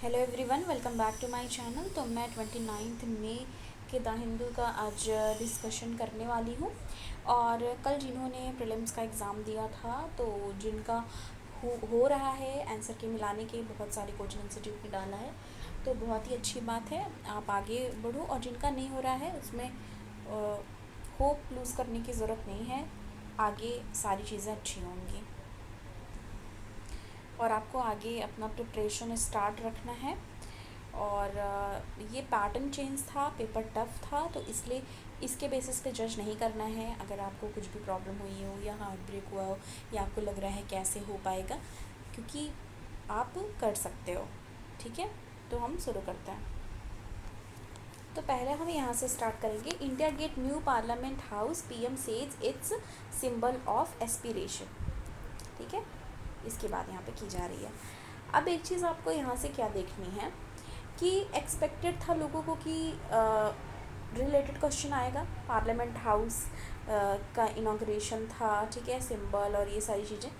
Hello everyone, welcome back to my channel. तो मैं 29 मई के द हिंदू का आज डिस्कशन करने वाली हूँ। और कल जिन्होंने प्रीलिम्स का एग्ज़ाम दिया था, तो जिनका हो रहा है आंसर के मिलाने के, बहुत सारे कोचिंग इंस्टीट्यूट ने डाला है, तो बहुत ही अच्छी बात है, आप आगे बढ़ो। और जिनका नहीं हो रहा है उसमें होप लूज़ करने की ज़रूरत नहीं है, आगे सारी चीज़ें अच्छी होंगी और आपको आगे अपना प्रिपरेशन स्टार्ट रखना है। और ये पैटर्न चेंज था, पेपर टफ था, तो इसलिए इसके बेसिस पे जज नहीं करना है। अगर आपको कुछ भी प्रॉब्लम हुई हो या हार्ट ब्रेक हुआ हो या आपको लग रहा है कैसे हो पाएगा, क्योंकि आप कर सकते हो। ठीक है, तो हम शुरू करते हैं। तो पहले हम यहाँ से स्टार्ट करेंगे। India get new parliament house, PM says it's symbol of aspiration. ठीक है, इसकी बात यहाँ पे की जा रही है। अब एक चीज़ आपको यहाँ से क्या देखनी है कि एक्सपेक्टेड था लोगों को कि रिलेटेड क्वेश्चन आएगा। पार्लियामेंट हाउस का इनॉग्रेशन था, ठीक है, सिंबल और ये सारी चीज़ें,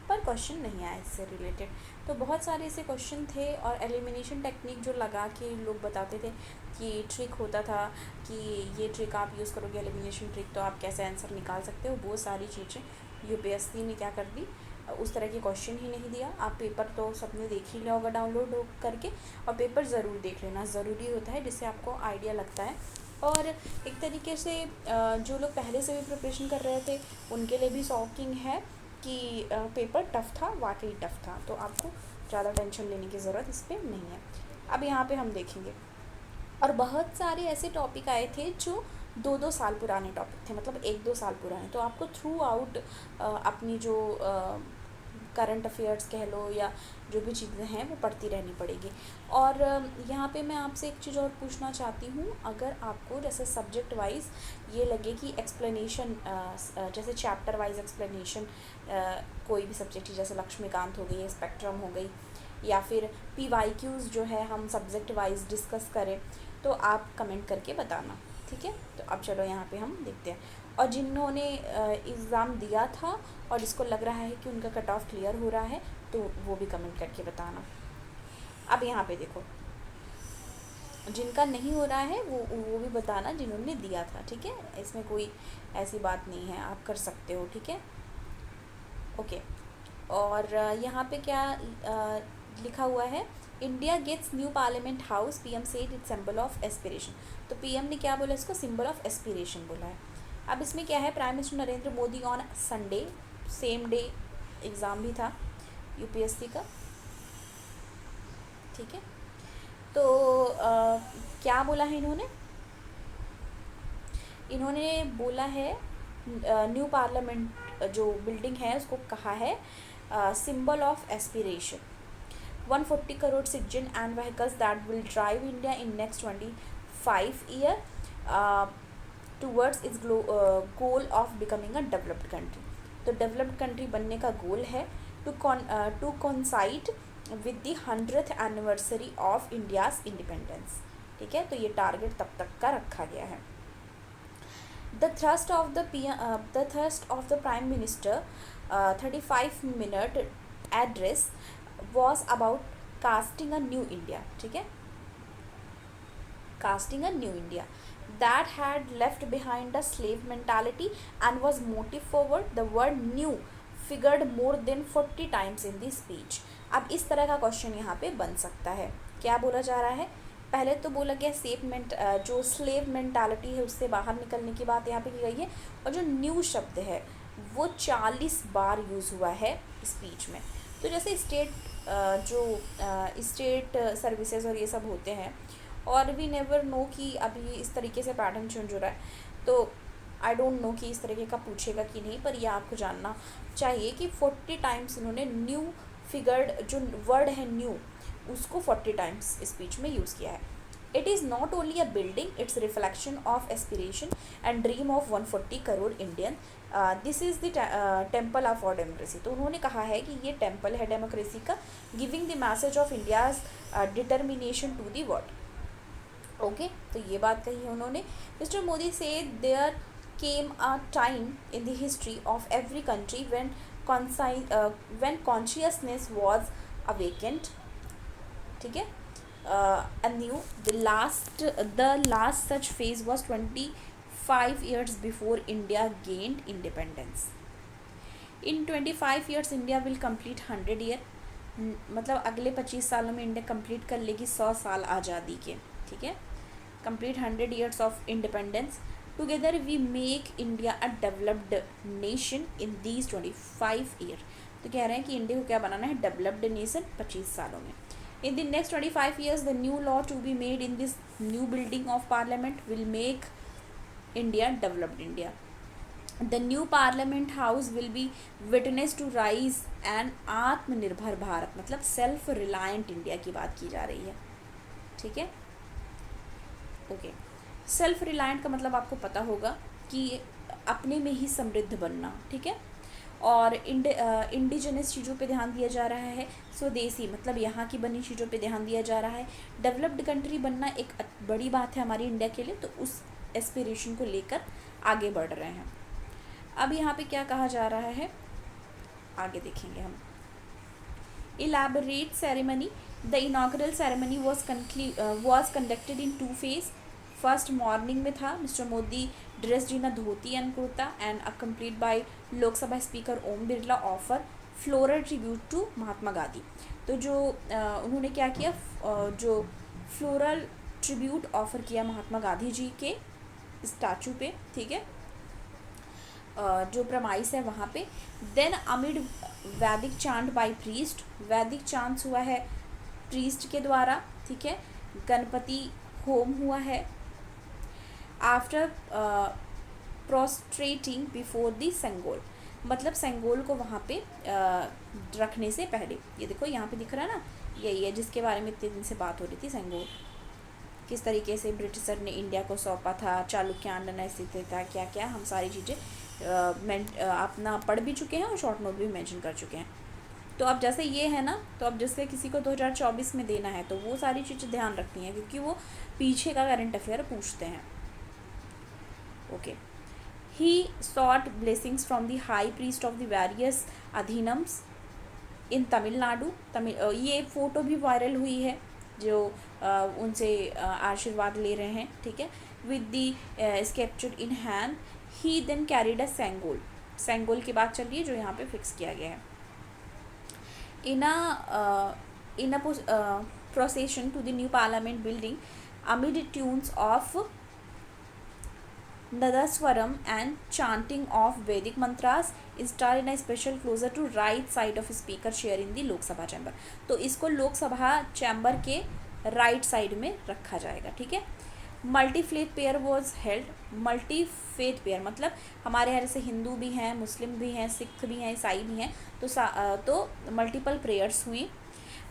पर क्वेश्चन नहीं आया इससे रिलेटेड। तो बहुत सारे ऐसे क्वेश्चन थे और एलिमिनेशन टेक्निक जो लगा के लोग बताते थे कि ट्रिक होता था कि ये ट्रिक आप यूज़ करोगे, एलिमिनेशन ट्रिक, तो आप कैसे आंसर निकाल सकते हो। वो सारी चीज़ें यूपीएससी ने क्या कर दी, उस तरह के क्वेश्चन ही नहीं दिया। आप पेपर तो सबने देख ही लिया होगा डाउनलोड करके, और पेपर ज़रूर देख लेना ज़रूरी होता है, जिससे आपको आइडिया लगता है। और एक तरीके से जो लोग पहले से भी प्रिपरेशन कर रहे थे उनके लिए भी शॉकिंग है कि पेपर टफ़ था, वाकई टफ़ था, तो आपको ज़्यादा टेंशन लेने की ज़रूरत इस पर नहीं है। अब यहाँ पे हम देखेंगे, और बहुत सारे ऐसे टॉपिक आए थे जो 2-2 साल पुराने टॉपिक थे, मतलब 1-2 साल पुराने। तो आपको थ्रू आउट अपनी जो करंट अफेयर्स कह लो या जो भी चीज़ें हैं वो पढ़ती रहनी पड़ेगी। और यहाँ पे मैं आपसे एक चीज़ और पूछना चाहती हूँ, अगर आपको जैसे सब्जेक्ट वाइज ये लगे कि एक्सप्लेनेशन, जैसे चैप्टर वाइज एक्सप्लेनेशन, कोई भी सब्जेक्ट जैसे लक्ष्मीकांत हो गई, स्पेक्ट्रम हो गई, या फिर PYQs जो है हम सब्जेक्ट वाइज डिस्कस करें, तो आप कमेंट करके बताना। ठीक है, तो अब चलो यहाँ पे हम देखते हैं। और जिन्होंने एग्ज़ाम दिया था और जिसको लग रहा है कि उनका कट ऑफ क्लियर हो रहा है, तो वो भी कमेंट करके बताना। अब यहाँ पे देखो, जिनका नहीं हो रहा है वो भी बताना जिन्होंने दिया था। ठीक है, इसमें कोई ऐसी बात नहीं है, आप कर सकते हो। ठीक है, ओके। और यहाँ पे क्या लिखा हुआ है, India gets new parliament house, PM said it's symbol of aspiration. तो पीएम ने क्या बोला, इसको सिंबल ऑफ एस्पिरेशन बोला है। अब इसमें क्या है, prime minister Narendra Modi on Sunday, same day exam भी था यूपीएससी का। ठीक है, तो क्या बोला है इन्होंने बोला है न्यू पार्लियामेंट जो बिल्डिंग है उसको कहा है symbol of aspiration. 140 crore citizen and vehicles that will drive India in next 25 year towards its goal of becoming a developed country. तो डेवलप्ड कंट्री बनने का गोल है to coincide with the 100th anniversary of India's independence. ठीक है, तो ये target तब तक का रखा गया है। The thrust of the Prime Minister 35-minute address was about casting a new India. ठीक है, casting a new India that had left behind a slave mentality and was motive forward. The word new figured more than 40 times in the speech. अब इस तरह का question यहाँ पे बन सकता है। क्या बोला जा रहा है, पहले तो बोला गया जो स्लेव मेंटालिटी है उससे बाहर निकलने की बात यहाँ पे की गई है, और जो न्यू शब्द है वो 40 बार यूज़ हुआ है स्पीच में। तो जैसे स्टेट सर्विसेज और ये सब होते हैं, और वी नेवर नो कि अभी इस तरीके से पैटर्न चेंज हो रहा है, तो आई डोंट नो कि इस तरीके का पूछेगा कि नहीं, पर यह आपको जानना चाहिए कि 40 टाइम्स इन्होंने न्यू फिगर्ड, जो वर्ड है न्यू, उसको 40 टाइम्स स्पीच में यूज़ किया है। It is not only a building, it's reflection of aspiration and dream of 140 crore Indian. This is the temple of और डेमोक्रेसी। तो उन्होंने कहा है कि ये टेम्पल है डेमोक्रेसी का, giving the message of India's determination to the world. Okay, तो ये बात कही है उन्होंने। मिस्टर मोदी से there came a time in the history of every country when consciousness was awakened ठीक है। New the last such phase was 25 years before India gained independence. In 25 years India will complete 100 year, मतलब अगले 25 सालों में India complete कर लेगी 100 साल आज़ादी के, ठीक है। Complete 100 years of independence. Together we make India a developed nation in these 25 year। तो कह रहे हैं कि इंडिया को क्या बनाना है, डेवलप्ड नेशन 25 सालों में। In the next 25 years the new law to be made in this new building of parliament will make India developed India. The new parliament house will be witness to rise and Aatmanirbhar Bharat, मतलब self reliant India की बात की जा रही है, ठीक है। Okay, self reliant का मतलब आपको पता होगा कि अपने में ही समृद्ध बनना, ठीक है। और इंडिजिनस चीज़ों पे ध्यान दिया जा रहा है, स्वदेशी मतलब यहाँ की बनी चीज़ों पे ध्यान दिया जा रहा है। डेवलप्ड कंट्री बनना एक बड़ी बात है हमारी इंडिया के लिए, तो उस एस्पिरेशन को लेकर आगे बढ़ रहे हैं। अब यहाँ पे क्या कहा जा रहा है, आगे देखेंगे हम। Elaborate ceremony. The inaugural ceremony was conducted in 2 phase. First morning में था, mister Modi dressed in a dhoti and kurta and accompanied by Lok Sabha speaker Om Birla offer floral tribute to Mahatma Gandhi. तो जो उन्होंने क्या किया, जो फ्लोरल ट्रिब्यूट ऑफर किया महात्मा गांधी जी के स्टैचू पे, ठीक है, जो प्रमाइस है वहाँ पे। देन अमिड वैदिक चांट बाय प्रीस्ट, वैदिक चांट्स हुआ है प्रीस्ट के द्वारा, ठीक है। गणपति होम हुआ है। आफ्टर प्रोस्ट्रेटिंग बिफोर द सेंगोल, मतलब सेंगोल को वहाँ पे रखने से पहले, ये देखो यहाँ पे दिख रहा है ना, यही है जिसके बारे में इतने दिन से बात हो रही थी, सेंगोल किस तरीके से ब्रिटिशर ने इंडिया को सौंपा था, चालुक्यान ने स्थित था, क्या क्या, हम सारी चीज़ें अपना पढ़ भी चुके हैं और शॉर्ट नोट भी मेंशन कर चुके हैं। तो अब जैसे ये है ना, तो अब जैसे किसी को 2024 में देना है तो वो सारी चीज़ें ध्यान रखनी है, क्योंकि वो पीछे का करंट अफेयर पूछते हैं। Okay, he sought blessings from the high priest of the various adheenams in Tamil Nadu. ये फ़ोटो भी वायरल हुई है, जो उनसे आशीर्वाद ले रहे हैं, ठीक है। With the sceptre in hand he then carried a sengol, sengol की बात चल रही है जो यहाँ पे फिक्स किया गया है। In a procession to the new parliament building amid tunes of Nadaswaram and chanting of Vedic mantras installed in a special closer to right side of speaker chair in the लोक सभा chamber. तो इसको लोक सभा chamber के right side में रखा जाएगा, ठीक है। Multi faith pair was held. Multi faith pair मतलब हमारे यहाँ जैसे हिंदू भी हैं, मुस्लिम भी हैं, सिख भी हैं, ईसाई भी हैं, तो मल्टीपल प्रेयर्स हुई।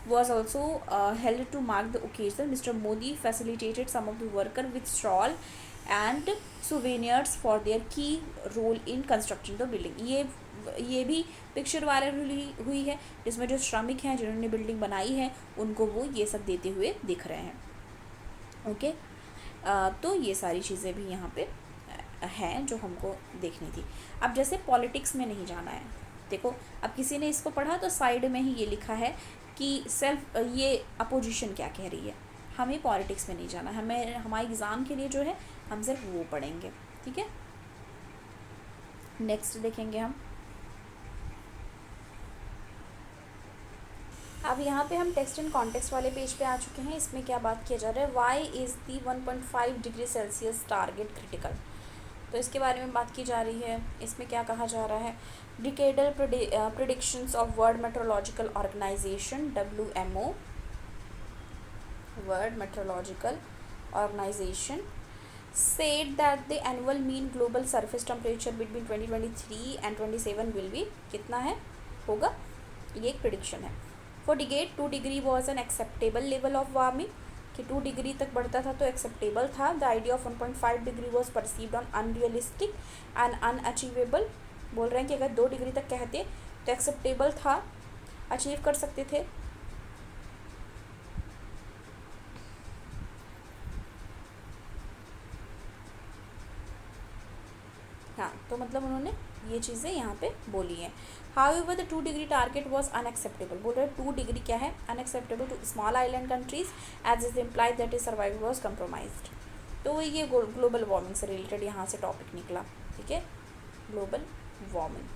was also held to mark the occasion. Mr. Modi facilitated some of the worker with shawl and souvenirs for their key role in constructing the building। ये भी पिक्चर वायरल हुई है, जिसमें जो श्रमिक हैं जिन्होंने बिल्डिंग बनाई है उनको वो ये सब देते हुए दिख रहे हैं। ओके, तो ये सारी चीज़ें भी यहाँ पे हैं जो हमको देखनी थी। अब जैसे पॉलिटिक्स में नहीं जाना है, देखो अब किसी ने इसको पढ़ा तो साइड में ही ये लिखा है कि ये अपोजिशन क्या कह रही है, हमें पॉलिटिक्स में नहीं जाना, हमें हमारे एग्ज़ाम के लिए जो है हम सिर्फ वो पढ़ेंगे, ठीक है। नेक्स्ट देखेंगे हम। अब यहाँ पे हम टेक्स्ट एंड कॉन्टेक्स्ट वाले पेज पे आ चुके हैं। इसमें क्या बात किया जा रहा है, why is the 1.5 degree Celsius target critical, तो इसके बारे में बात की जा रही है। इसमें क्या कहा जा रहा है, decadal predictions of world meteorological organization WMO, world meteorological organization said that the annual mean global surface temperature between 2023 and 27 will be कितना है, होगा, ये एक प्रिडिक्शन है। For decade 2 degree was an acceptable level of warming, कि 2 degree तक बढ़ता था तो एक्सेप्टेबल था। The idea of 1.5 degree was perceived on unrealistic and unachievable, बोल रहे हैं कि अगर 2 डिग्री तक कहते तो एक्सेप्टेबल था, अचीव कर सकते थे। हाँ, तो मतलब उन्होंने ये चीज़ें यहाँ पे बोली हैं. However, the 2 degree target was unacceptable. बोल रहे 2 डिग्री क्या है, unacceptable to small island countries as is implied that its survival was compromised. तो ये ग्लोबल वार्मिंग से रिलेटेड यहाँ से टॉपिक निकला. ठीक है, ग्लोबल वार्मिंग.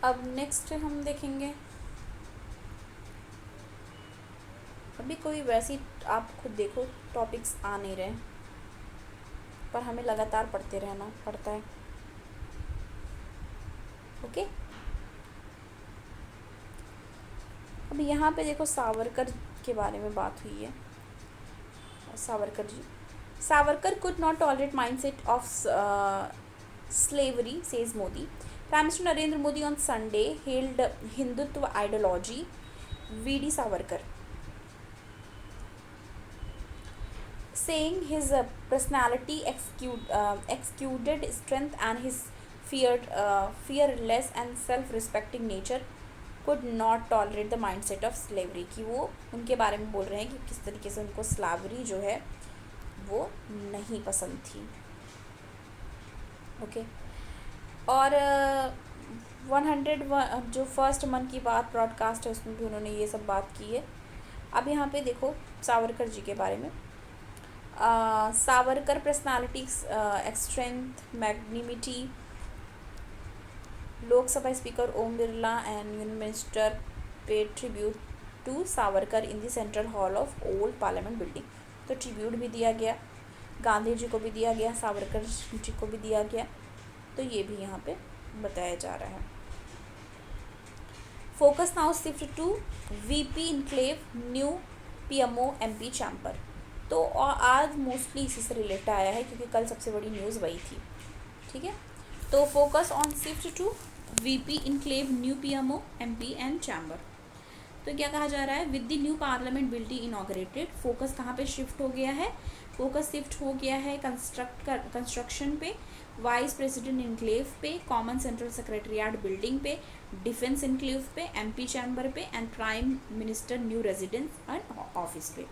अब नेक्स्ट हम देखेंगे, अभी कोई वैसी आप खुद देखो टॉपिक्स आ नहीं रहे, पर हमें लगातार पढ़ते रहना पड़ता है. ओके, अब यहाँ पे देखो सावरकर के बारे में बात हुई है. Savarkar ji, Savarkar could not tolerate mindset of slavery, says Modi. Prime Minister Narendra Modi on Sunday hailed Hindutva ideology. V.D. Savarkar, saying his personality exuded strength and his fearless and self-respecting nature could not tolerate the mindset of slavery. कि वो उनके बारे में बोल रहे हैं कि किस तरीके से उनको स्लावरी जो है वो नहीं पसंद थी. ओके, और 100 जो फर्स्ट मन की बात ब्रॉडकास्ट है उसमें भी उन्होंने ये सब बात की है. अब यहाँ पे देखो सावरकर जी के बारे में. Savarkar personality, strength, magnanimity. Lok Sabha speaker Om Birla and union minister paid tribute to Savarkar in the central hall of old parliament building. तो ट्रिब्यूट भी दिया गया, गांधी जी को भी दिया गया, सावरकर जी को भी दिया गया. तो ये भी यहाँ पे बताया जा रहा है. Focus now shift to VP enclave new PMO MP chamber. तो आज मोस्टली इसी से रिलेटेड आया है क्योंकि कल सबसे बड़ी न्यूज़ वही थी. ठीक है, तो focus on shift to VP enclave new PMO MP and chamber. तो क्या कहा जा रहा है, with the new parliament building inaugurated. Focus कहाँ पे शिफ्ट हो गया है, फोकस शिफ्ट हो गया है कंस्ट्रक्शन पे, वाइस प्रेसिडेंट इनक्लेव पे, कॉमन सेंट्रल सेक्रेटरीट बिल्डिंग पे, डिफेंस इनक्लेव पे, एमपी चैम्बर पे and prime minister new residence and office पे.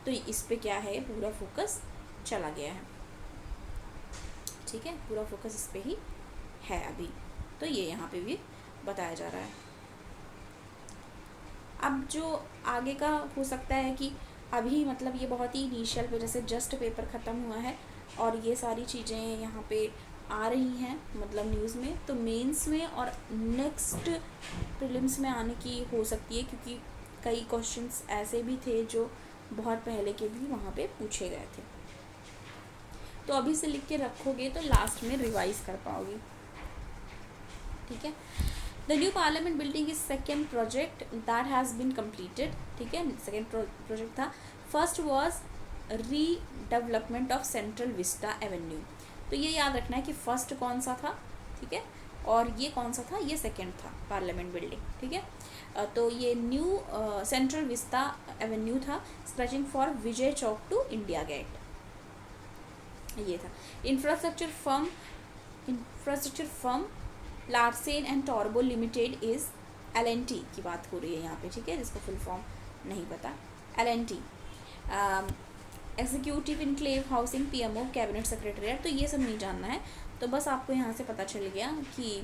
तो इस पे क्या है, पूरा फोकस चला गया है. ठीक है, पूरा फोकस इस पे ही है अभी. तो ये यहाँ पे भी बताया जा रहा है. अब जो आगे का हो सकता है कि अभी मतलब ये बहुत ही इनिशियल पे, जैसे जस्ट पेपर ख़त्म हुआ है और ये सारी चीज़ें यहाँ पे आ रही हैं मतलब न्यूज़ में, तो मेंस में और नेक्स्ट प्रीलिम्स में आने की हो सकती है क्योंकि कई क्वेश्चंस ऐसे भी थे जो बहुत पहले के भी वहाँ पे पूछे गए थे. तो अभी से लिख के रखोगे तो लास्ट में रिवाइज कर पाओगे. ठीक है, the new parliament building is second project that has been completed. ठीक है, सेकेंड प्रोजेक्ट था. First was redevelopment of central vista avenue. तो ये याद रखना है कि फर्स्ट कौन सा था. ठीक है, और ये कौन सा था, ये सेकेंड था पार्लियामेंट बिल्डिंग. ठीक है, तो ये न्यू सेंट्रल विस्टा एवेन्यू था, stretching for Vijay Chowk to India gate. ये था. इंफ्रास्ट्रक्चर फर्म लार्सेन एंड टॉर्बो लिमिटेड इज़ LNT की बात हो रही है यहाँ पे. ठीक है, जिसको फुल फॉर्म नहीं पता, LNT. Executive enclave housing PMO cabinet secretariat. तो ये सब नहीं जानना है, तो बस आपको यहाँ से पता चल गया कि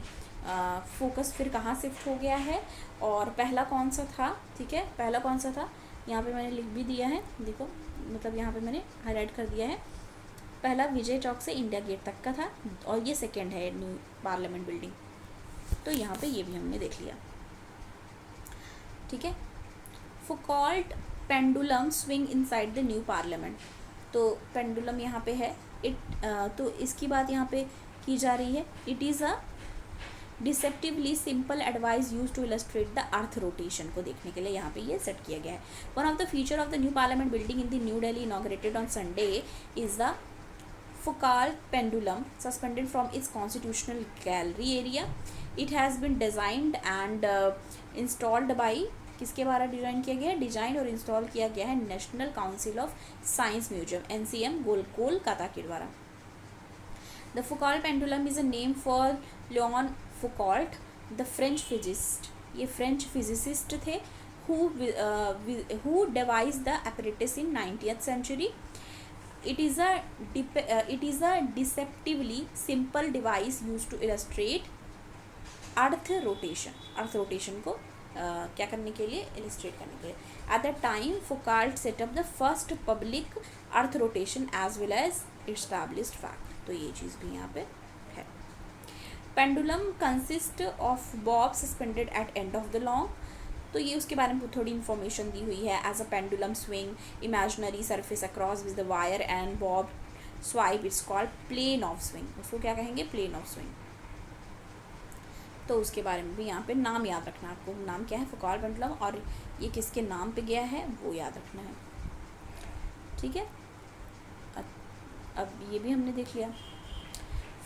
फोकस फिर कहाँ शिफ्ट हो गया है और पहला कौन सा था. ठीक है, पहला कौन सा था यहाँ पे मैंने लिख भी दिया है, देखो मतलब यहाँ पे मैंने हाईलाइट कर दिया है. पहला विजय चौक से इंडिया गेट तक का था और ये सेकेंड है न्यू पार्लियामेंट बिल्डिंग. तो यहाँ पे ये भी हमने देख लिया. ठीक है, Foucault pendulum swing inside the new parliament. तो पेंडुलम यहाँ पे है. तो इसकी बात यहाँ पे की जा रही है. It is a deceptively simple advice use to illustrate the earth rotation को देखने के लिए यहाँ पे ये सेट किया गया है. One of the feature of the new parliament building in the new Delhi inaugurated on Sunday is the Foucault pendulum suspended from its constitutional gallery area. It has been designed and installed by किसके द्वारा design किया गया है, design और install किया गया है national council of science museum NCM Kolkata के द्वारा. The Foucault pendulum is a name for Léon Foucault, the French physicist. ये फ्रेंच फिजिसिस्ट थे who devised the apparatus in 19th century. it is a deceptively simple device used to illustrate earth rotation को क्या करने के लिए, illustrate करने के लिए. At the time Foucault set up the first public earth rotation as well as established fact. तो ये चीज़ भी यहाँ पे है. Pendulum consist of bob suspended at end of the long. तो ये उसके बारे में थोड़ी इन्फॉर्मेशन दी हुई है. As a pendulum swing imaginary surface across with the wire and bob swipe it's called plane of swing. उसको क्या कहेंगे, प्लेन ऑफ स्विंग. तो उसके बारे में भी यहाँ पे नाम याद रखना है आपको. नाम क्या है, फुकाल्ट पेंडुलम, और ये किसके नाम पे गया है वो याद रखना है. ठीक है, अब ये भी हमने देख लिया.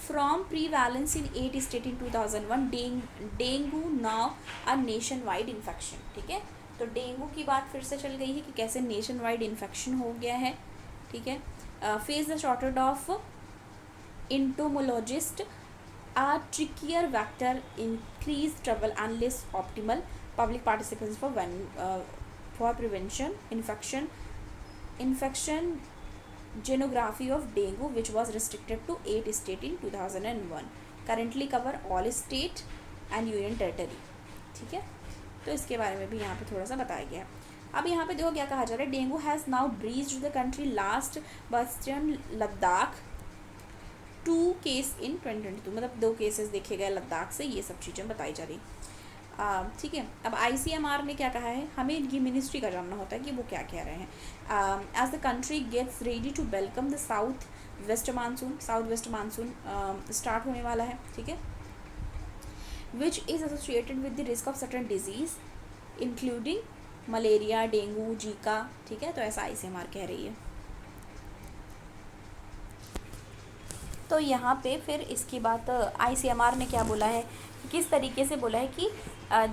From prevalence in 8 state in 2001 dengue now a nation wide infection. ठीक है, तो डेंगू की बात फिर से चल गई है कि कैसे नेशन वाइड इन्फेक्शन हो गया है. ठीक है, face the shortage of entomologist, a trickier vector, increased trouble unless optimal public participation for prevention infection genography of dengue, which was restricted to 8 states in 2001, currently cover all state and union territory. ठीक है, तो इसके बारे में भी यहाँ पे थोड़ा सा बताया गया है. अब यहाँ पे देखो क्या कहा जा रहा है. Dengue has now breached the country last western Ladakh 2 case in 2022. मतलब 2 केसेस देखे गए लद्दाख से. ये सब चीज़ें बताई जा रही. ठीक है, अब ICMR ने क्या कहा है, हमें ये मिनिस्ट्री का जानना होता है कि वो क्या कह रहे हैं. As the country gets ready to welcome the south west monsoon start होने वाला है. ठीक है, which is associated with the risk of certain disease including malaria, dengue, Zika. ठीक है, तो ऐसा ICMR कह रही है. तो यहाँ पे फिर इसकी बात ICMR ने क्या बोला है, किस तरीके से बोला है कि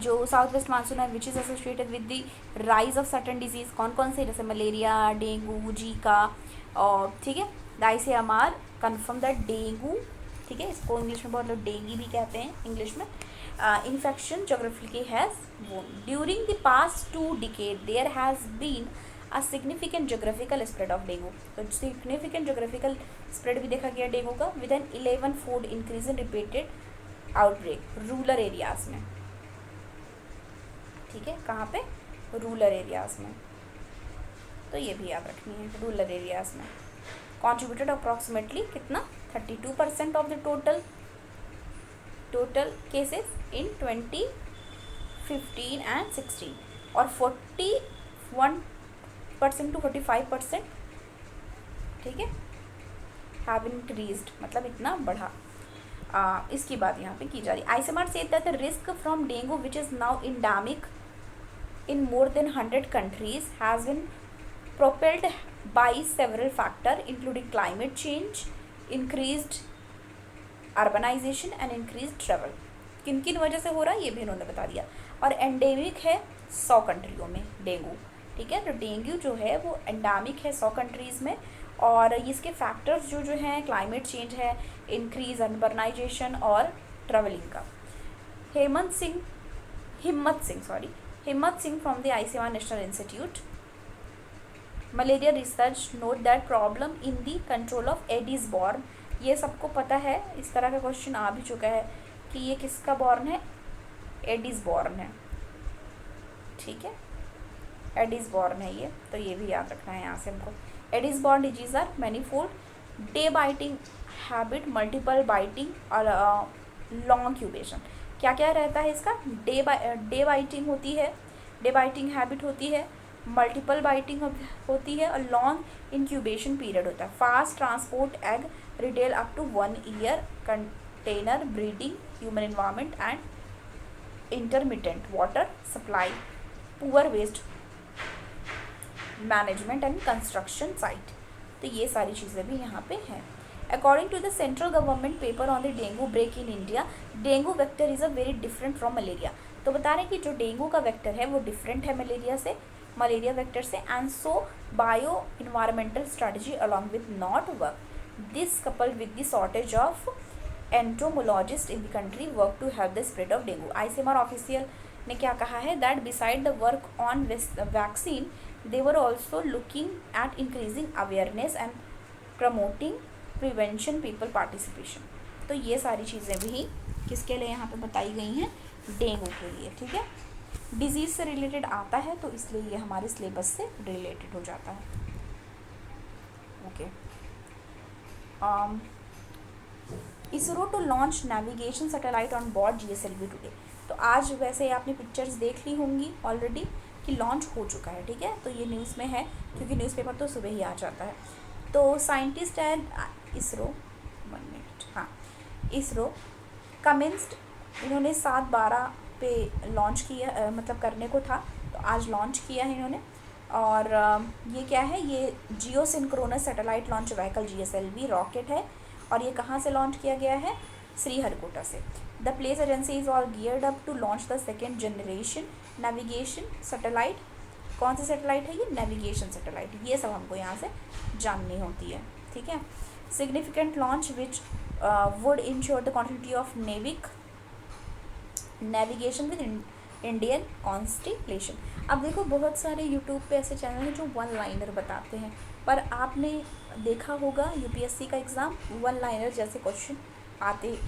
जो साउथ वेस्ट मानसून है which is associated with the rise of certain disease. कौन कौन से, जैसे मलेरिया, डेंगू, जीका. और ठीक है, the ICMR confirm that dengue, ठीक है, इसको इंग्लिश में बहुत लोग डेंगी भी कहते हैं इंग्लिश में, infection geographically has won. During the past 2 decades there has been a significant geographical spread of dengue. तो significant geographical spread भी देखा गया डेंगू का with an 11-fold increase in repeated outbreak rural areas में. ठीक है, कहाँ पे, रूरल एरियाज़ में. तो ये भी याद रखनी है, रूरल एरियाज़ में. contributed approximately कितना 32% of the total cases in 2015 and 16 और 41% to 45%. ठीक है, हैव इंक्रीज्ड, मतलब इतना बढ़ा. इसकी बात यहाँ पे की जा रही. ICMR said that the risk from dengue which is now endemic in more than 100 countries has been propelled by several factors including climate change, increased urbanization and increased travel. किन किन वजह से हो रहा है ये भी इन्होंने बता दिया. और एंडेमिक है 100 कंट्रियों में डेंगू. ठीक है, तो डेंगू जो है वो एंडेमिक है 100 कंट्रीज़ में. और इसके फैक्टर्स जो हैं, क्लाइमेट चेंज है, इंक्रीज अर्बनाइजेशन और ट्रेवलिंग का. हिम्मत Singh from the ICMR national institute malaria research note that problem in the control of Aedes born. ये सबको पता है, इस तरह का क्वेश्चन आ भी चुका है कि ये किसका बॉर्न है, एडिस बॉर्न है. ठीक है, एडिस बॉर्न है ये, तो ये भी याद रखना है यहाँ से हमको. Aedes borne disease are manifold, day biting habit, multiple biting और लॉन्ग क्यूबेशन. क्या क्या रहता है इसका, डे बाइटिंग होती है, डे बाइटिंग हैबिट होती है, मल्टीपल बाइटिंग होती है और लॉन्ग इंक्यूबेशन पीरियड होता है. Fast transport egg retail up to 1 year, container breeding, human environment and intermittent water supply, poor waste management and construction site. तो ये सारी चीज़ें भी यहाँ पे हैं. According to the central government paper on the dengue break in India, dengue vector is a very different from malaria. तो बता रहे हैं कि जो डेंगू का वेक्टर है वो डिफरेंट है मलेरिया वेक्टर से. And so bio environmental strategy along with not work. This coupled with the shortage of entomologist in the country work to have the spread of dengue. ICMR official ने क्या कहा है, that beside the work on vaccine they were also looking at increasing awareness and promoting prevention people participation. तो ये सारी चीज़ें भी किसके लिए यहाँ पे बताई गई हैं, डेंगू के लिए, ठीक है। डिजीज़ से रिलेटेड आता है तो इसलिए ये हमारे सिलेबस से रिलेटेड हो जाता है। Okay, ISRO to launch navigation satellite on board GSLV today. तो आज वैसे आपने पिक्चर्स देख ली होंगी ऑलरेडी कि लॉन्च हो चुका है, ठीक है। तो ये न्यूज़ में है क्योंकि न्यूज़पेपर तो सुबह ही आ जाता है। तो साइंटिस्ट एंड इसरो, 1 मिनट, हाँ, इसरो कमेंस्ड, इन्होंने 7/12 पे लॉन्च किया, मतलब करने को था, तो आज लॉन्च किया है इन्होंने। और ये क्या है, ये geo synchronous satellite launch vehicle GSLV rocket है। और ये कहाँ से लॉन्च किया गया है, श्रीहरिकोटा से। The place agency is all geared up to launch the second generation navigation satellite. कौन सी सैटेलाइट है ये, नेविगेशन सैटेलाइट। ये सब हमको यहाँ से जाननी होती है, ठीक है। Significant launch which would ensure the continuity of navigation with Indian constellation. अब देखो बहुत सारे यूट्यूब पे ऐसे चैनल हैं जो 1 लाइनर बताते हैं, पर आपने देखा होगा UPSC का एग्ज़ाम 1 लाइनर जैसे क्वेश्चन आते,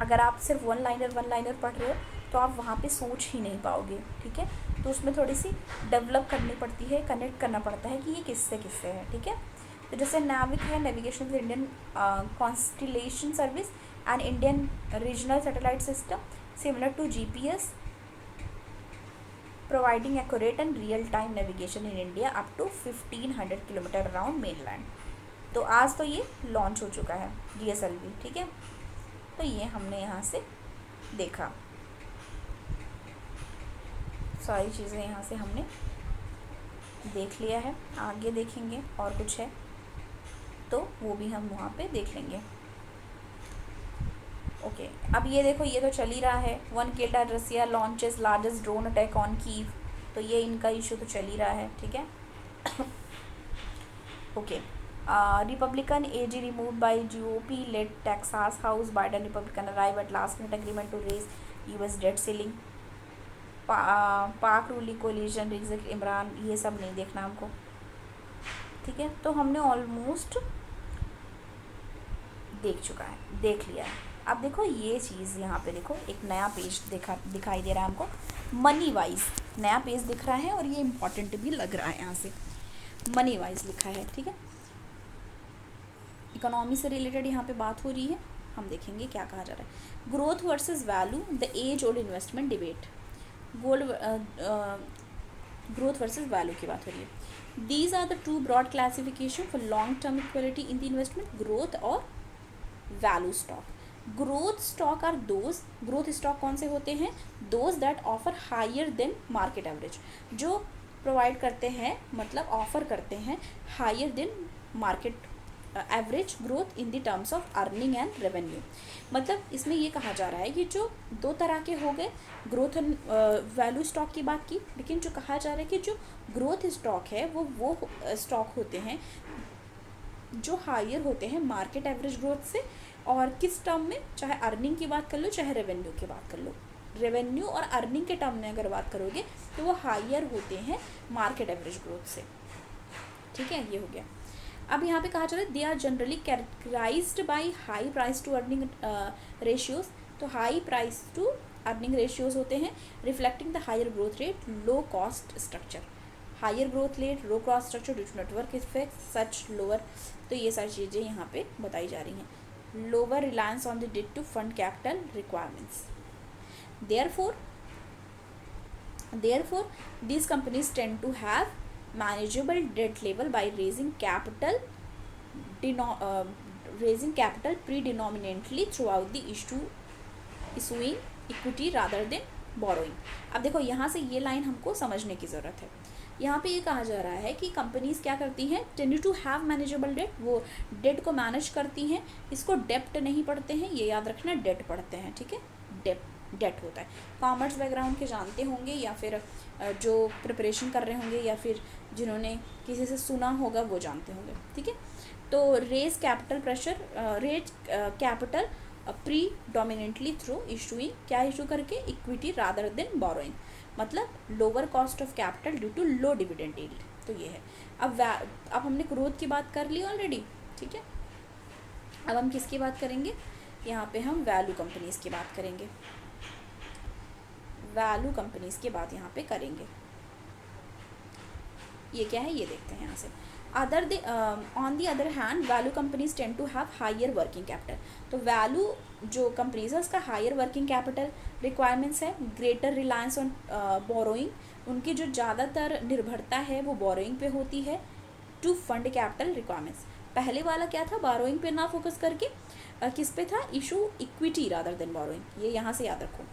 अगर आप सिर्फ 1 लाइनर पढ़ रहे हो तो आप वहाँ पे सोच ही नहीं पाओगे, ठीक है। तो उसमें थोड़ी सी डेवलप करनी पड़ती है, कनेक्ट करना पड़ता है कि ये किससे किससे है, ठीक है। तो जैसे नाविक है, navigation with Indian constellation service and Indian regional satellite system similar to GPS, providing accurate and real-time navigation in India up to 1500 kilometre around mainland. तो आज तो ये लॉन्च हो चुका है GSLV, ठीक है। तो ये हमने यहाँ से देखा, सारी चीज़ें यहाँ से हमने देख लिया है। आगे देखेंगे और कुछ है तो वो भी हम वहाँ पे देख लेंगे। ओके, अब ये देखो, ये तो चल ही रहा है। 1 killed at Russia launches largest drone attack on Kyiv. तो ये इनका इशू तो चल ही रहा है, ठीक है। Okay, Republican AG removed by GOP led Texas house, Biden Republican arrive at last minute agreement to raise US debt ceiling, Pak ruling coalition reject Imran. ये सब नहीं देखना हमको, ठीक है। तो हमने ऑलमोस्ट देख लिया है। अब देखो ये चीज़ यहाँ पे देखो, एक नया पेज दिखाई दे रहा है हमको, मनी वाइज नया पेज दिख रहा है और ये इम्पॉर्टेंट भी लग रहा है। यहाँ से मनी वाइज लिखा है, ठीक है। इकोनॉमी से रिलेटेड यहाँ पे बात हो रही है, हम देखेंगे क्या कहा जा रहा है। Growth versus value, the age old investment debate. Growth versus value की बात हो रही है। These are the 2 broad classification for long term equality in the investment, growth और value stock. Growth stock are those, growth stock कौन से होते हैं, those that offer higher than market average, जो प्रोवाइड करते हैं, मतलब ऑफर करते हैं higher than market average growth in the terms of earning and revenue. मतलब इसमें ये कहा जा रहा है कि जो 2 तरह के हो गए, ग्रोथ एंड वैल्यू स्टॉक की बात की, लेकिन जो कहा जा रहा है कि जो ग्रोथ स्टॉक है वो स्टॉक होते हैं जो हायर होते हैं मार्केट एवरेज ग्रोथ से। और किस टर्म में, चाहे अर्निंग की बात कर लो चाहे रेवेन्यू की बात कर लो, रेवेन्यू और अर्निंग के टर्म में अगर बात करोगे तो वो हायर होते हैं मार्केट एवरेज ग्रोथ से, ठीक है। ये हो गया। अब यहाँ पे कहा जा रहा है they are generally characterised by high price to earning ratios. तो high price to earning ratios होते हैं reflecting the higher growth rate, low cost structure, higher growth rate, low cost structure due to network effect such lower. तो ये सारी चीज़ें यहाँ पे बताई जा रही हैं। Lower reliance on the debt to fund capital requirements, therefore these companies tend to have manageable debt level by raising capital predominantly throughout the issuing equity rather than borrowing। अब देखो यहाँ से ये लाइन हमको समझने की ज़रूरत है। यहाँ पे ये कहा जा रहा है कि कंपनीज क्या करती हैं, tend to have manageable debt, वो डेट को मैनेज करती हैं, इसको डेप्ट नहीं पढ़ते हैं, ये याद रखना, डेट पढ़ते हैं, ठीक है। डेट होता है, कॉमर्स बैकग्राउंड के जानते होंगे या फिर जो प्रिपरेशन कर रहे होंगे या फिर जिन्होंने किसी से सुना होगा वो जानते होंगे, ठीक है। तो raise capital predominantly through issuing, क्या इशू करके, इक्विटी रादर देन बोरोइंग, मतलब lower cost of capital due to low dividend yield. तो ये है। अब हमने ग्रोथ की बात कर ली ऑलरेडी, ठीक है। अब हम किसकी बात करेंगे, यहाँ पे हम वैल्यू कंपनीज़ की बात करेंगे, वैल्यू कंपनीज़ की बात यहाँ पे करेंगे। ये क्या है ये देखते हैं यहाँ से। On the other hand value companies tend to have higher working capital. तो वैल्यू जो कंपनीज है उसका हायर वर्किंग कैपिटल रिक्वायरमेंट्स है, ग्रेटर रिलायंस ऑन बोरोइंग, उनकी जो ज़्यादातर निर्भरता है वो बोरोइंग पे होती है, टू फंड कैपिटल रिक्वायरमेंट्स। पहले वाला क्या था, बोरोइंग पे ना फोकस करके किस पे था, issue equity rather than borrowing. ये यहाँ से याद रखो,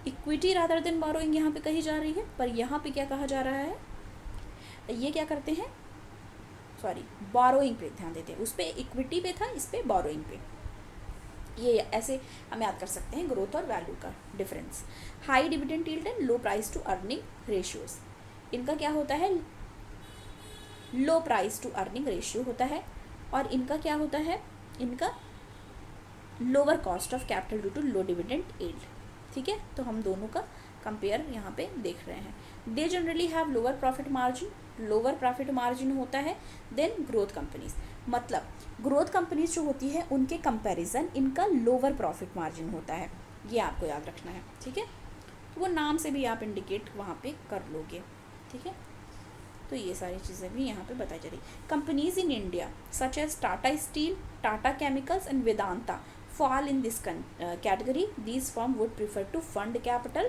इक्विटी रादर देन बोरोइंग यहाँ पे कही जा रही है, पर यहाँ पे क्या कहा जा रहा है, ये क्या करते हैं, सॉरी बोरोइंग पे ध्यान देते हैं, उस पर इक्विटी पे था, इस पे बोरोइंग पे। ये ऐसे हम याद कर सकते हैं ग्रोथ और वैल्यू का difference. High dividend yield and low price to earning ratios, इनका क्या होता है, low price to earning ratio होता है, और इनका क्या होता है, इनका lower cost of capital due to low dividend yield. ठीक है, तो हम दोनों का कंपेयर यहाँ पे देख रहे हैं। They generally have lower profit margin, lower profit margin होता है देन ग्रोथ कंपनीज। मतलब ग्रोथ कंपनीज जो होती है उनके कंपैरिजन इनका लोअर प्रॉफिट मार्जिन होता है, ये आपको याद रखना है। ठीक है, तो वो नाम से भी आप इंडिकेट वहाँ पे कर लोगे। ठीक है, तो ये सारी चीज़ें भी यहाँ पे बताई जा रही। Companies in India such as Tata Steel, Tata Chemicals and Vedanta fall in this category. These firm would prefer to fund capital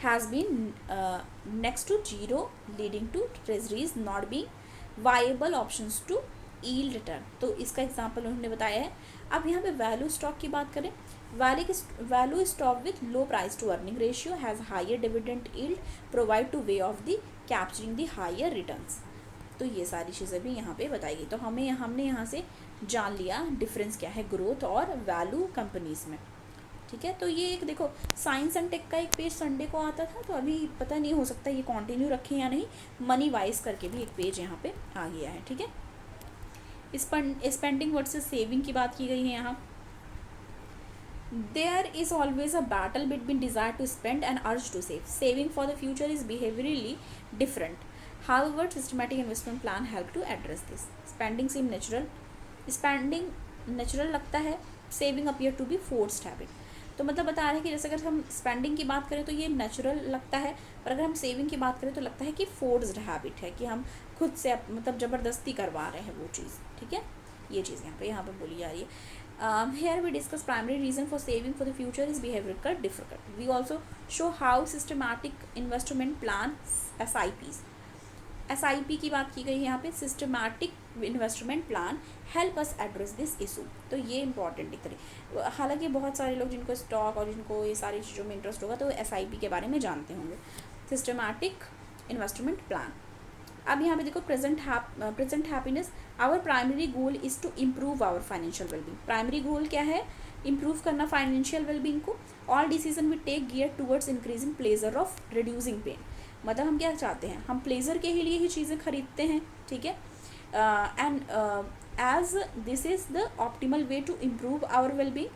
has been next to zero, leading to treasuries not being viable options to yield return। तो इसका example उन्होंने बताया है। अब यहाँ पे value stock की बात करें, value stock with low price to earning ratio has higher dividend yield provide to way of the capturing the higher returns. तो ये सारी चीज़ें भी यहाँ पे बताई गई। तो हमने यहाँ से जान लिया डिफरेंस क्या है ग्रोथ और वैल्यू कंपनीज में। ठीक है, तो ये एक देखो साइंस एंड टेक का एक पेज संडे को आता था, तो अभी पता नहीं, हो सकता है ये कंटिन्यू रखें या नहीं। मनी वाइज करके भी एक पेज यहाँ पे आ गया है। ठीक है, स्पेंडिंग वर्सेस सेविंग की बात की गई है यहाँ। There is always a battle between desire to spend and urge to save. Saving for the future is behaviourally different. However, systematic investment plan help to address this. Spending seem natural. Spending natural लगता है, saving appear to be forced habit। तो मतलब बता रहे हैं कि जैसे अगर हम स्पेंडिंग की बात करें तो ये नेचुरल लगता है, पर अगर हम सेविंग की बात करें तो लगता है कि फोर्स्ड हैबिट है, कि हम खुद से मतलब ज़बरदस्ती करवा रहे हैं वो चीज़। ठीक है, ये चीज़ यहाँ पे बोली जा रही है। Here we discuss primary reason for saving for the future is behavioral difficult. We also show how systematic investment plan SIPs, SIP की बात की गई है यहाँ पे, systematic investment plan help us address this issue. तो ये इंपॉर्टेंट दिख रही। हालांकि बहुत सारे लोग जिनको स्टॉक और जिनको ये सारी चीज़ों में इंटरेस्ट होगा तो SIP के बारे में जानते होंगे, सिस्टमैटिक इन्वेस्टमेंट प्लान। अब यहाँ पे देखो present happiness, our primary goal is to improve our financial wellbeing. Primary goal क्या है, इम्प्रूव करना फाइनेंशियल वेलबींग को। All decision we take gear towards increasing pleasure of reducing pain. मतलब हम क्या चाहते हैं, हम प्लेजर के लिए ही चीज़ें खरीदते हैं। ठीक है, and as this is the optimal way to improve our wellbeing,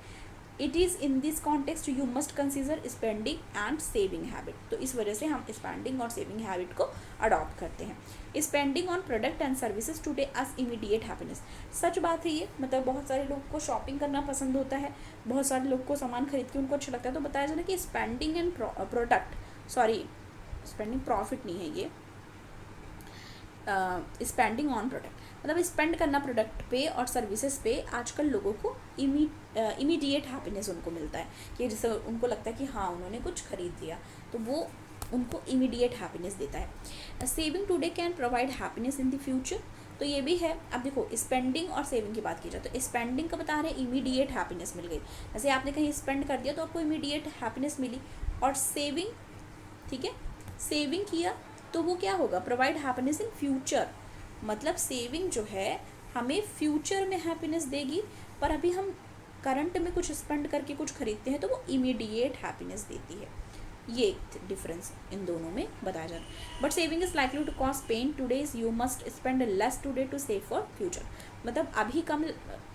it is in this context you must consider spending and saving habit. तो इस वजह से हम स्पेंडिंग और सेविंग हैबिट को अडॉप्ट करते हैं। Spending on product and services today us immediate happiness. सच बात है ये, मतलब बहुत सारे लोग को शॉपिंग करना पसंद होता है, बहुत सारे लोग को सामान खरीद के उनको अच्छा लगता है। तो बताया जाना कि spending and product, sorry spending profit नहीं है ये, स्पेंडिंग ऑन प्रोडक्ट, मतलब स्पेंड करना प्रोडक्ट पे और सर्विसेज पे आजकल लोगों को इमीडिएट हैप्पीनेस उनको मिलता है, कि जैसे उनको लगता है कि हाँ उन्होंने कुछ खरीद लिया, तो वो उनको इमीडिएट हैप्पीनेस देता है। Saving today can provide happiness in the future. तो ये भी है। अब देखो स्पेंडिंग और सेविंग की बात की जाए तो स्पेंडिंग का बता रहे हैं इमीडिएट हैप्पीनेस मिल गई, जैसे आपने कहीं स्पेंड कर दिया तो आपको इमीडिएट हैप्पीनेस मिली। और सेविंग, ठीक है, सेविंग किया तो वो क्या होगा, प्रोवाइड हैप्पीनेस इन फ्यूचर। मतलब सेविंग जो है हमें फ्यूचर में हैप्पीनेस देगी, पर अभी हम करंट में कुछ स्पेंड करके कुछ खरीदते हैं तो वो इमीडिएट हैप्पीनेस देती है। ये एक डिफरेंस इन दोनों में बताया जा रहा है। But saving is likely to cost pain todays, you must spend less today to save for future. मतलब अभी कम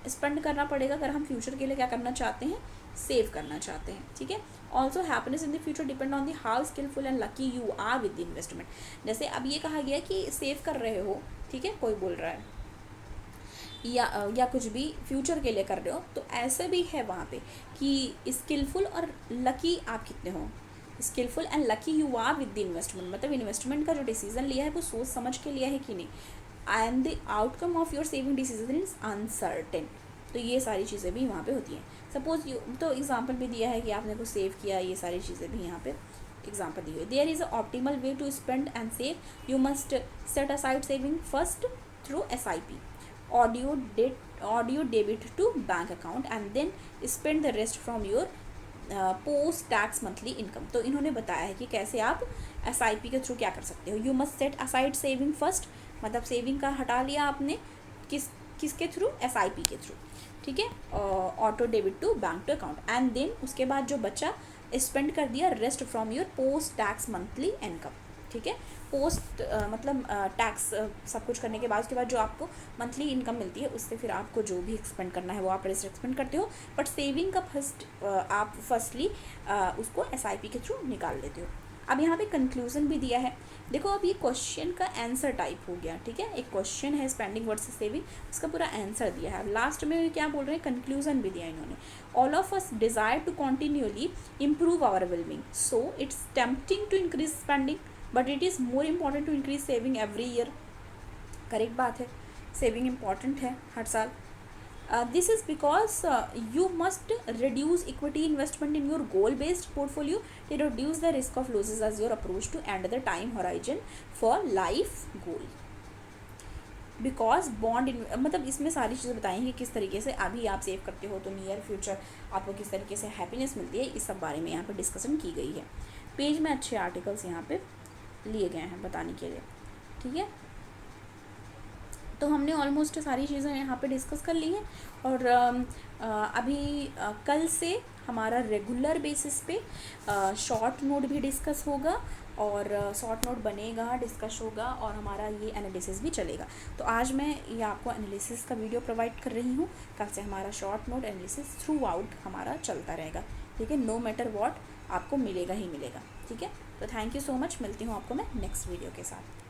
स्पेंड करना पड़ेगा अगर हम फ्यूचर के लिए क्या करना चाहते हैं, सेव करना चाहते हैं। ठीक है, also happiness in the future depend on the how skilful and lucky you are with the investment. जैसे अब ये कहा गया कि सेव कर रहे हो, ठीक है, कोई बोल रहा है या कुछ भी फ्यूचर के लिए कर रहे हो, तो ऐसे भी है वहाँ पे कि स्किलफुल और लकी आप कितने हो। Skilful and lucky you are with the investment, मतलब इन्वेस्टमेंट का जो डिसीजन लिया है वो सोच समझ के लिया है कि नहीं। And the outcome of your saving decision is uncertain. तो ये सारी चीज़ें भी वहाँ पे होती हैं। सपोज यू, तो एग्जाम्पल भी दिया है कि आपने कुछ सेव किया, ये सारी चीज़ें भी यहाँ पे एग्जाम्पल दी हुई है। There is a optimal way to spend and save, you must set aside saving first through SIP, auto debit to bank account, and then spend the rest from your post tax monthly income. तो इन्होंने बताया है कि कैसे आप SIP के through क्या कर सकते हो। You must set aside saving first, मतलब सेविंग का हटा लिया आपने, किसके थ्रू, SIP के थ्रू, ठीक है, auto debit to bank to account, and then उसके बाद जो बच्चा स्पेंड कर दिया rest from your post tax monthly income, ठीक है। पोस्ट मतलब टैक्स सब कुछ करने के बाद, उसके बाद जो आपको मंथली इनकम मिलती है उससे फिर आपको जो भी एक्सपेंड करना है वो आप रेस्ट एक्सपेंड करते हो, बट सेविंग का आप फर्स्टली उसको SIP के थ्रू निकाल लेते हो। अब यहाँ पे कंक्लूजन भी दिया है। देखो अब ये क्वेश्चन का आंसर टाइप हो गया, ठीक है। एक क्वेश्चन है स्पेंडिंग वर्सेस सेविंग, उसका पूरा आंसर दिया है। अब लास्ट में क्या बोल रहे हैं, कंक्लूजन भी दिया इन्होंने। All of us desire to continually improve our wellbeing, so it's tempting to increase spending, but it is more important to increase saving every year. Correct बात है, सेविंग इम्पॉर्टेंट है हर साल। This is because you must reduce equity investment in your goal-based portfolio to reduce the risk of losses as your approach to end the time horizon for life goal. Because bond मतलब इसमें सारी चीज़ें बताई हैं कि किस तरीके से अभी आप सेव करते हो तो नियर फ्यूचर आपको किस तरीके से हैप्पीनेस मिलती है, इस सब बारे में यहाँ पे डिस्कशन की गई है। पेज में अच्छे आर्टिकल्स यहाँ पे लिए गए हैं बताने के लिए, ठीक है। तो हमने ऑलमोस्ट सारी चीज़ें यहाँ पे डिस्कस कर ली हैं, और अभी कल से हमारा रेगुलर बेसिस पे शॉर्ट नोट भी डिस्कस होगा, और शॉर्ट नोट बनेगा, डिस्कस होगा, और हमारा ये एनालिसिस भी चलेगा। तो आज मैं ये आपको एनालिसिस का वीडियो प्रोवाइड कर रही हूँ, कल से हमारा short note analysis through out हमारा चलता रहेगा, ठीक है। नो मैटर व्हाट आपको मिलेगा ही मिलेगा, ठीक है। तो थैंक यू सो मच, मिलती हूँ आपको मैं नेक्स्ट वीडियो के साथ।